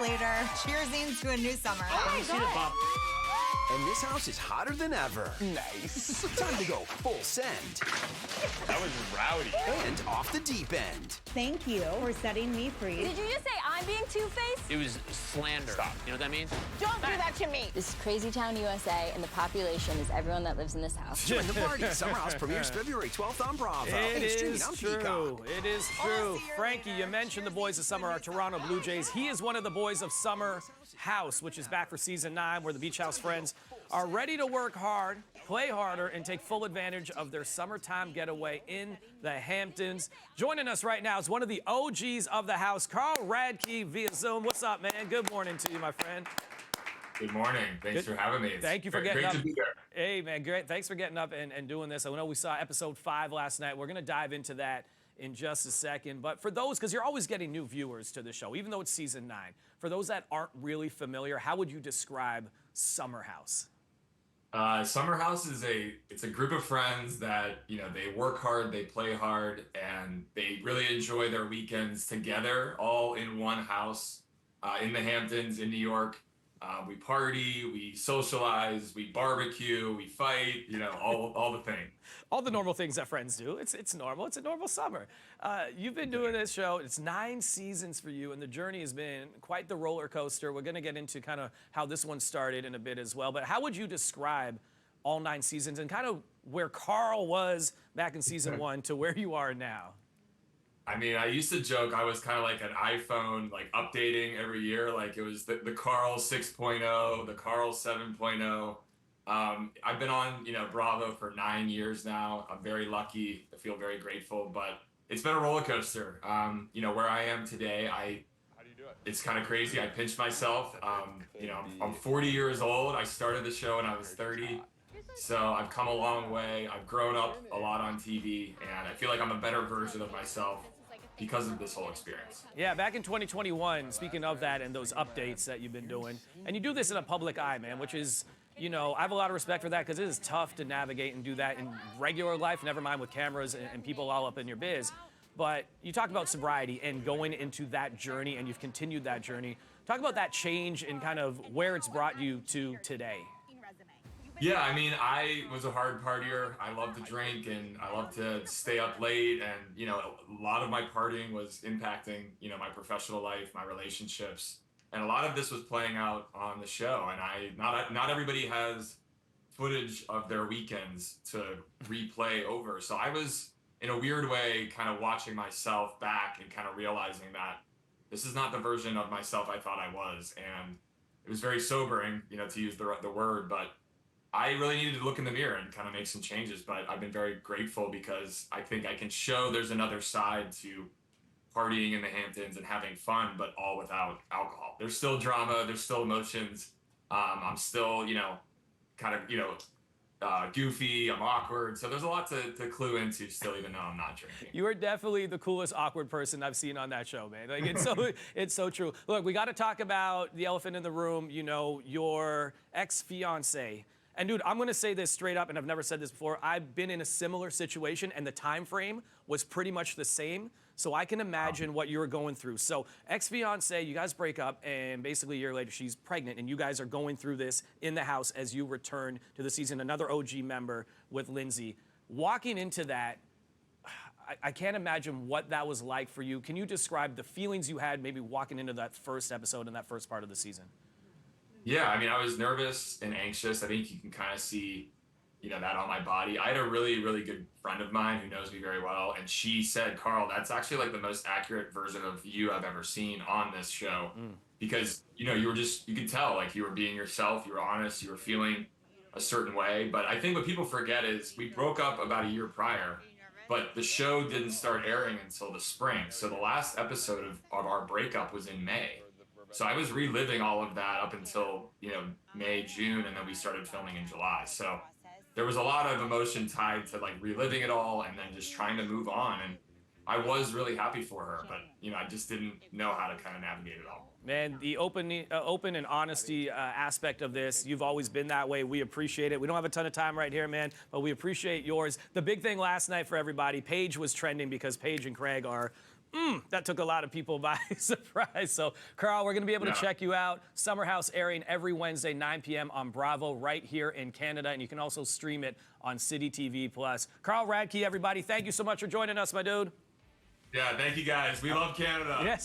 later. Cheersing to a new summer. Oh my God. And this house is hotter than ever. Nice. Time to go full send. That was rowdy. And off the deep end. Thank you for setting me free. Did you just say I'm being two-faced? It was slander. Stop. You know what that means? Don't do that to me. This is Crazy Town, USA, and the population is everyone that lives in this house. Join the party. Summer House premieres February 12th on Bravo. It Streaming is on true. Peacock. It is true. Frankie, you mentioned the boys of summer are Toronto Blue Jays. He is one of the boys of Summer House, which is back for season 9, where the Beach House friends are ready to work hard, play harder, and take full advantage of their summertime getaway in the Hamptons. Joining us right now is one of the OGs of the house, Carl Radke via Zoom. What's up, man? Good morning to you, my friend. Good morning. Thanks for having me. It's Thank you for getting great up. to be there. Hey, man, great. Thanks for getting up and doing this. I know we saw episode 5 last night. We're going to dive into that in just a second. But for those, because you're always getting new viewers to the show, even though it's season 9, for those that aren't really familiar, how would you describe Summer House? Summer House is it's a group of friends that, they work hard, they play hard, and they really enjoy their weekends together, all in one house in the Hamptons in New York. We party, we socialize, we barbecue, we fight, all the things. All the normal things that friends do. It's normal. It's a normal summer. You've been doing this show. It's 9 seasons for you, and the journey has been quite the roller coaster. We're going to get into kind of how this one started in a bit as well. But how would you describe all 9 seasons and kind of where Carl was back in season 1 to where you are now? I mean, I used to joke I was kind of like an iPhone, like updating every year. Like it was the Carl 6.0, the Carl 7.0. I've been on, Bravo for 9 years now. I'm very lucky. I feel very grateful, but it's been a roller coaster. Where I am today, How do you do it? it's kind of crazy. I pinched myself. I'm 40 years old. I started the show when I was 30. So I've come a long way. I've grown up a lot on TV, and I feel like I'm a better version of myself because of this whole experience. Yeah, back in 2021, speaking of that and those updates that you've been doing, and you do this in a public eye, man, which is, I have a lot of respect for that because it is tough to navigate and do that in regular life, never mind with cameras and people all up in your biz. But you talked about sobriety and going into that journey, and you've continued that journey. Talk about that change and kind of where it's brought you to today. Yeah, I mean, I was a hard partier. I love to drink and I love to stay up late. And, a lot of my partying was impacting, my professional life, my relationships. And a lot of this was playing out on the show. And not everybody has footage of their weekends to replay over. So I was, in a weird way, kind of watching myself back and kind of realizing that this is not the version of myself I thought I was. And it was very sobering, to use the word, but I really needed to look in the mirror and kind of make some changes, but I've been very grateful because I think I can show there's another side to partying in the Hamptons and having fun, but all without alcohol. There's still drama, there's still emotions. I'm still, kind of, goofy, I'm awkward. So there's a lot to clue into still, even though I'm not drinking. You are definitely the coolest awkward person I've seen on that show, man. Like it's so true. Look, we got to talk about the elephant in the room, your ex-fiance. And dude, I'm gonna say this straight up, and I've never said this before. I've been in a similar situation, and the time frame was pretty much the same. So I can imagine what you were going through. So ex-fiance, you guys break up, and basically a year later, she's pregnant, and you guys are going through this in the house as you return to the season. Another OG member with Lindsay. Walking into that, I can't imagine what that was like for you. Can you describe the feelings you had maybe walking into that first episode in that first part of the season? Yeah, I mean, I was nervous and anxious. I think you can kind of see, that on my body. I had a really, really good friend of mine who knows me very well, and she said, Carl, that's actually like the most accurate version of you I've ever seen on this show. Because, you could tell, like, you were being yourself, you were honest, you were feeling a certain way. But I think what people forget is we broke up about a year prior, but the show didn't start airing until the spring. So the last episode of our breakup was in May. So I was reliving all of that up until, May, June, and then we started filming in July. So there was a lot of emotion tied to like reliving it all and then just trying to move on. And I was really happy for her, but, I just didn't know how to kind of navigate it all. Man, the open and honesty aspect of this, you've always been that way. We appreciate it. We don't have a ton of time right here, man, but we appreciate yours. The big thing last night for everybody, Paige was trending because Paige and Craig are That took a lot of people by surprise. So, Carl, we're going to be able to check you out. Summer House airing every Wednesday, 9 p.m. on Bravo right here in Canada. And you can also stream it on City TV+. Carl Radke, everybody, thank you so much for joining us, my dude. Yeah, thank you guys. We love Canada. Yes.